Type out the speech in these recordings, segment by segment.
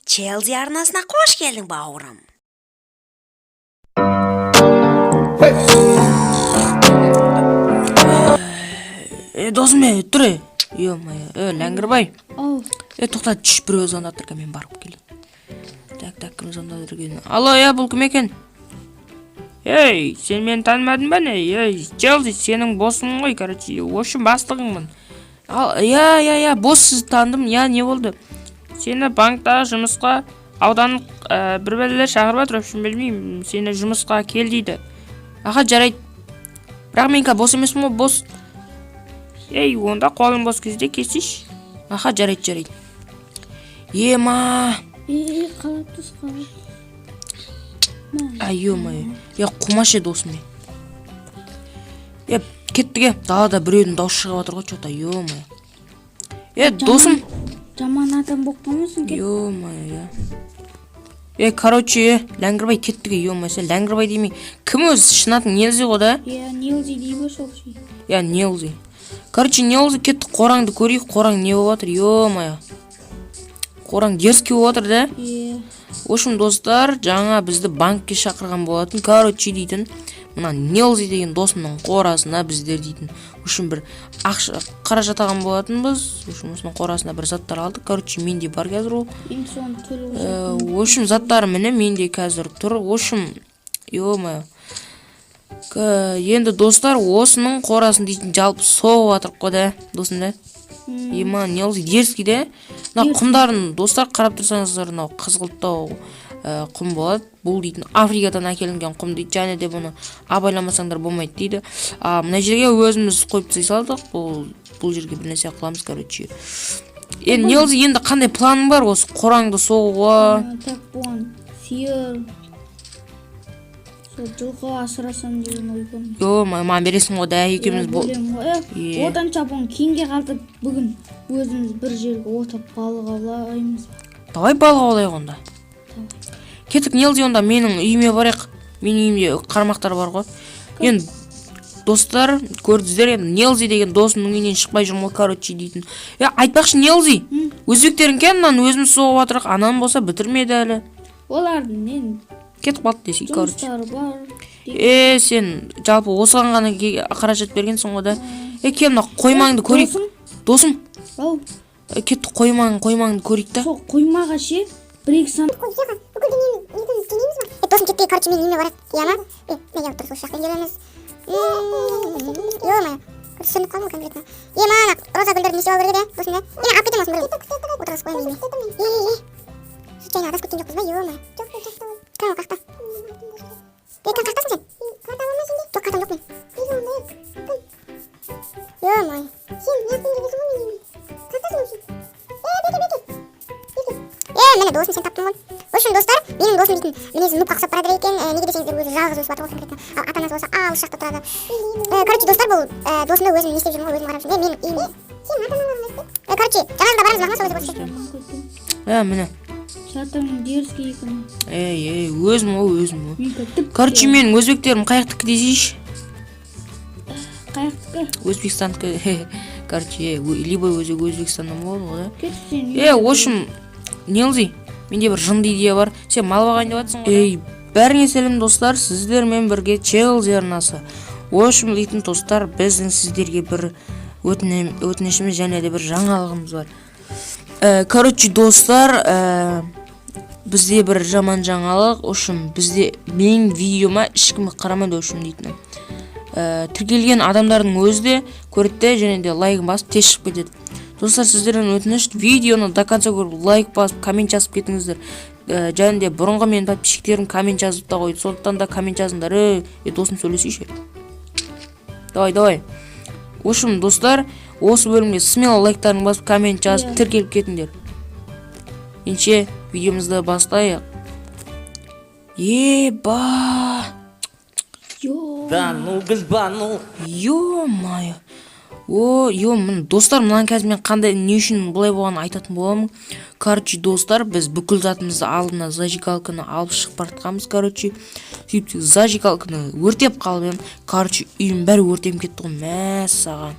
Челси арнасына қош келдің, бауырым. Досым, тұр. Ләңгірбай. Тоқта, түш біреу звондап тұр, мен барып келейін. Так, кім звондап тұр? Алло, бұл кім екен? Сен мені танымадың ба не? Челси, сенің босың ғой, короче, общем бастығыңмын. Бос, сіз таныдым. Не болды? Сені банкта жұмысқа ауданық бір бәлелер шақырып жатыр, общем білмеймін, сені жұмысқа кел дейді. Аға, жарайды. Бірақ мен бос емеспін ғой, бос. Онда қолың бос кезде кесейші. Аха, жарайды. Қалап тұс, қалап. Құмаш досым. Кеттіге, далада біреудің дауыс шығып жатыр ғой, чота, досым. Жаман адам боқтамысың кет? Короче, Ләңгірбай кеттіге, сен Ләңгірбай демей. Кім өзі шынатын, Нелзи ғой да? Нелзи дейбі сол шей. Нелзи. Короче, Нелзи кетті, қораңды көрейік, қораң не болып жатыр, Қораң дерзкий болып жатыр, да? Ошым, достар, жаңа бізді банкке шақырған болатын. Короче, дейтін, мына Нелзи деген досымның қорасына біздер дейтін. Ошым, бір ақша қаражат алған болатын біз. Ошым, осының қорасына бір заттар алдық. Короче, менде бар қазір ол. Ошым, заттары міне менде қазір тұр. Ошым, енді достар, осының қорасын дейтін жалпы соғып атырып қода, досым да. Нелзи дерзкий да. Құмдарын достар қарап тұрсаңыздар, қызғылттау құм болады. Бұл дейтін Африкадан әкелінген құм дейді. Және де бұны абайламасаңдар болмайды дейді. Мына жерге өзіміз қойып тастай салдық. Бұл жерге бір нәрсе қыламыз, короче. Нелзи, енді қандай планың бар осы қораңды соғуға? Так, бұған сиыр, жылқы асырасам деген ой бар. Маған бересің ғой да, екеуміз бұл. Отанша бұны кейінге қалдып, бүгін өзіміз бір жерге отап балық аулаймыз. Давай балық аулайық онда. Кеттік, Нелзи, онда менің үйіме барайық. Менің үйімде қармақтар бар ғой. Енді достар, көрдіңіздер, Нелзи деген досымның үйінен шықпай жүрмін, короче дейтін. Айтпақшы, Нелзи, өзбектерін кен, өзіміз соғып атырық, анам болса бітірмеді әлі. Олардың мен кетіп қалды десей, короче. Жұмыстары бар. Сен жалпы осыған ғана қаражат бергенсің ғой да. Кем, қоймаңды көрейік. Досым? Кетті, қоймаңды көрейік та. Сол қоймаға ше, бір-екі сан. Досым кетті, короче, мен үйіме барады. Неге отырып сол шақпен келеміз. Түсініп қалдым конкретно. Роза гүлдерді несеу алып берді, досым да. Алып кетем осың бір. Отырғыз қойым үйіме. Жаңа адас күткен жоқпыз ба, Кім қақта? Кім қақтасың сен? Қарта болмайсың де? Жоқ, қартам жоқ мен. Сен яқтың жүргесің ғой мен үйіме. Қақтасың өшін? Мені досым сен таптың ғой. Өшін достар, менің досым дейтін мінезі нұп қақсап барады екен. Неге десеңіздер өзі жалғыз өсіп атыр ғой конкретно. Ата-анасы болса алыс жақта тұрады. Короче, достар, бұл досымды өзім не істеп жүрмін ғой, өзім қарап жүрмін. Менің үйіме. Сен ата-аналарың емес пе? Короче, жаңағыда барамыз мақна сол өзі болсын. Міне. Шатырың дерзкий екен. Өзім ғой. Короче, менің өзбектерім қаяқтікі десейші? Қаяқтікі? Өзбекстандікі. Короче, либо өзі Өзбекстаннан болды ғой да. Кетсен. Ошым, Нелзи, менде бір жынды идея бар. Сен мал бағайын деп атсың ғой. Бәріңе сәлем достар, сіздермен бірге Челси арнасы. Ошым дейтін достар, біздің сіздерге бір өтінішіміз және де бір жаңалығымыз бар. Короче, достар, бізде бір жаман жаңалық. Ошым, бізде менің видеома ешкім қарамайды, ошым дейтін. Тіркелген адамдардың өзі де көрді және де лайк басып тез шығып кетеді. Достар, сіздерден өтініш, видеоны до конца көріп лайк басып коммент жазып кетіңіздер. Және де бұрынғы менің подписчиктерім коммент жазып та қойды. Сондықтан да коммент жазыңдар. Досым сөйлесейші. Давай. Ошым, достар, осы бөлімге смело лайктарын басып коммент жазып тіркеліп кетіңдер. Енше видеомызды бастайық. Да ну гүлбану. Достар, мұнан қазір мен қандай не үшін бұлай болғанын айтатын боламын. Короче, достар, біз бүкіл затымызды алдына зажигалканы алып шығып бартқанбыз. Короче, сөйтіп зажигалканы өртеп қалып ем. Короче, үйім бәрі өртем кетті ғой. Мәссаған.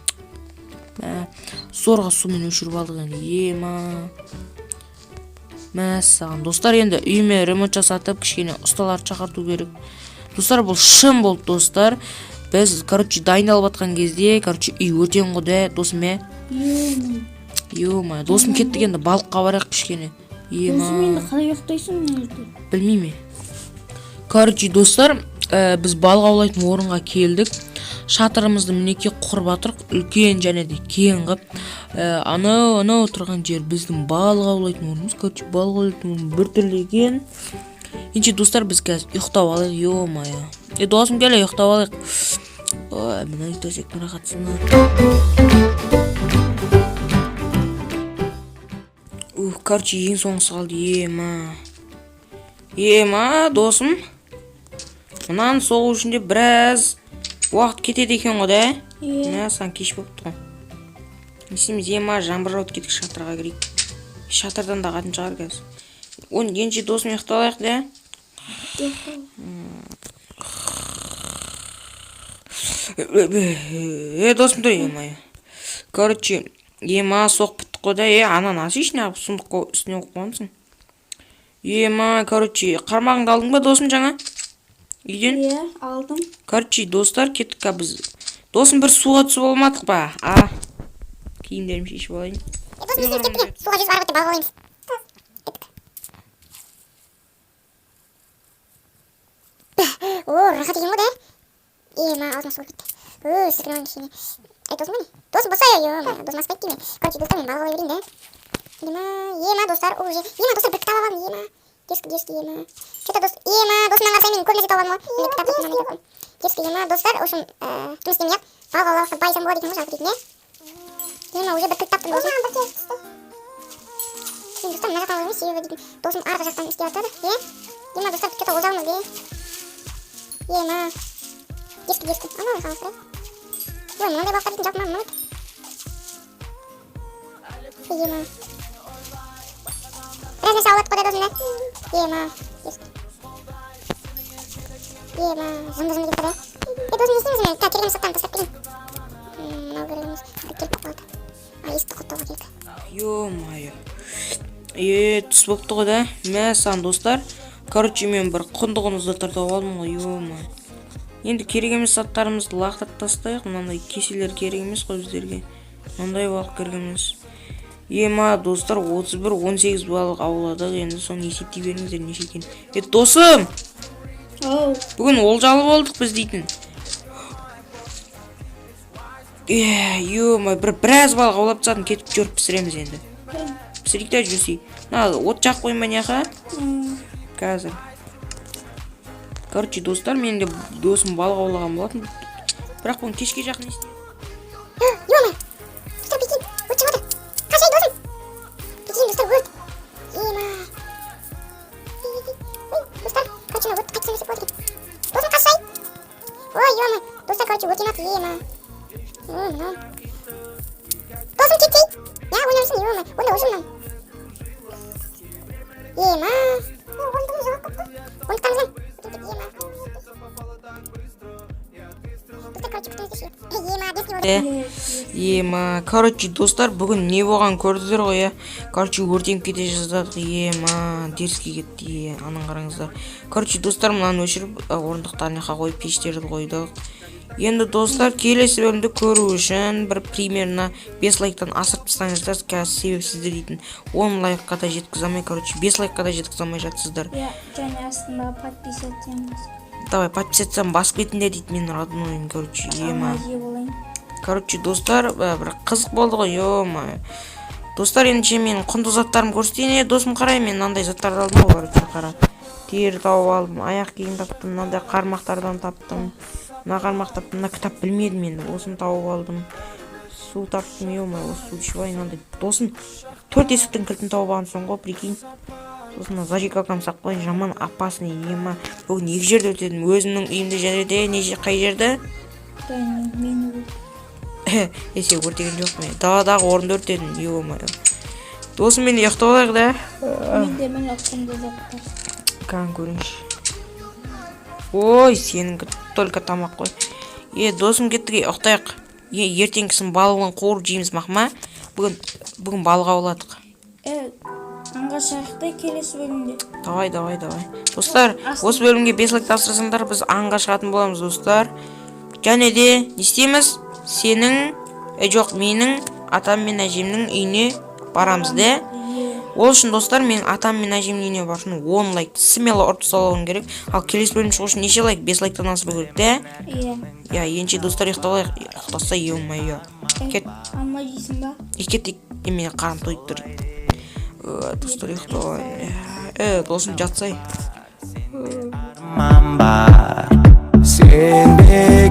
Сорға сумен өшіріп алдық енді. Мәссаған достар, енді үйіме ремонт жасатып кішкене ұсталарды шақырту керек. Достар, бұл шын болды достар. Біз дайындалып жатқан кезде үй өртен қойды досым. Ема, досым кеттік, енді балыққа барайық кішкене. Досым, енді қалай ұйықтайсың мына жерде? Білмейме. Достар, біз балық аулайтын орынға келдік. Шатырымызды мінеке құрып жатырық, үлкен және де кең қып. Анау тұрған жер біздің балық аулайтын орнымыз. Балық аулайтын орын бір түрлі екен. Енді достар, біз қазір ұйықтап алайық. Ё-мая. Досым, келе ұйықтап алайық. Ой, мына төсектің рахатсына. Ең соңғысы қалды. Ема, досым. Мұнан соғу үшінде біраз уақыт кетеді екен ғой да? Сан кеш болып тұғын. Несіміз жаңбыр жауып кетік, шатырға кірейік. Шатырдан да қатын шығар кәз. Енді досым ұйықталайық да? Досым тұр, ема соқ біттік қой да? Ананасы ішіне ағып сұндық үстіне қойғансың. Қармағыңды алдың ба досым жаңа? Үйден? Алдым. Достар, кеттік біз. Досым, бір суға түсіп болмадық ба? Киімдерім шешіп алайын. Досым, естен кеттік, суға жүзіп арғы өтте балық алайымыз. Рахат екен ғой да? Ема, аузыма суға кетті. Сіркін алайын кішкене. Досым бәне? Досым болса, досым аспайды дейме. Достар, мен балық алай берейін да? Ема, достар, достар, бір кітап алам, Детский, ема. Что-то досымнан қарсай мен көп нәрсе тауып алдым ғой. Кітап оқып. Детский, достар, в общем, кім істемей ақ. Балық аулауға байсам болады екен ғой, жалпы дейтін, уже бір кілт таптым досым. Достар, мына жақтан алайын, себебі дейтін. Досым арғы жақтан істеп жатады. Достар, что-то озауымыз бе. Детский. Ана қаластырайық. Мынандай балықтар дейтін жалпы мамын. Біраз нәрсе аулатып қойды досым да. Жынды кетті да. Досым, не істейміз мен? Керегіміз сақтан тастап берейін. Мынау керегіміз бір келіп қалды. Есікті құттауға керек. Ё-майы. Түс болыпты ғой да? Мәссаған достар. Мен бір құнды заттар тауып алдым ғой. Ё-майы. Енді керек емес заттарымызды лақтырып тастайық. Мынандай кеселер керек емес қой біздерге. Мынандай балық керек емес. Достар, 31-18 балық ауладық. Енді соны есептей беріңіздер неше екен. Досым! Бүгін олжалы болдық біз дейтін. Біраз балық аулап тастадым, кетіп жүріп пісіреміз енді. Пісірейік та жүрсей. От жақ қойма неға? Қазір. Достар, мен де досым балық аулаған болатын. Бірақ бұны кешке жақын естейді. Досым кетсей? Ойнамсын, онда ұжымнан. Ондығын жоғап қыпты. Ондықтан достар, бүгін не болған көрдіңіздер ғой, өртеніп кете жаздадық. Дерске кетті, анын қараңыздар. Достар, мынаны өшіріп, орындықтарына қойып пештерді қойдық. Енді достар, келесі бөлімді көру үшін бір примерно 5 лайктан асырып тастаңыздар, қазір себепсіздер дейтін 10 лайкқа да жеткізе алмай, 5 лайкқа да жеткізе алмай жатсыздар. Және астында подписаться. Давай, подписаться басып кетіңдер дейді менің родной, достар, бір қызық болды ғой, Достар, енді мен құнды заттарым көрсетейін. Досым қарай, мен мынандай заттарды алдым ғой, қара. Тері тауып алдым, аяқ киім таптым, мынандай қармақтардан таптым. Мына қармақ таптым, мына кітап білмедім енді, осыны тауып алдым. Су таптым, осы суды ішіп алайын, андай. Досым, 4 есіктің кілтін тауып алған соң ғой, прикинь. Сосын зажигалкам сақ қойын, жаман опасный, бүгін 2 жерде өтедім, өзімнің үйімде жерде, қай жерде? Мені Есе өртеген жоқ мен, даладағы орынды өртедім, Досым, мен ұйықтап алайық да? Менде мені құнды заттар. Қан көріңші. Ой, сенің только тамақ қой. Досым кеттіге ұқтайық. Ертеңгісін балығын қуырып жейміз мақма. Бүгін балық ауладық. Аңға шақты келесі бөлімде. Давай. Достар, осы бөлімге 5 лайк тапсырсаңдар, біз аңға шығатын боламыз, достар. Және де не істейміз? Менің атам мен әжемнің үйіне барамыз, де? Ол үшін, достар, мен атам мен әжемнің үйіне бар үшін 10 лайкты смело ұрып салуым керек. Ал келесі бөлім шығу үшін неше лайк? 5 лайктан аспау керек, де? Иә. Енше, достар, ұйықталайық. Ұйықтаса, ё-моё. Кет. Алмай жейсің ба? Кет, мен қарым тойып тұр. Достар, ұйықталайық. Досым, жатсай. Mamba, sen de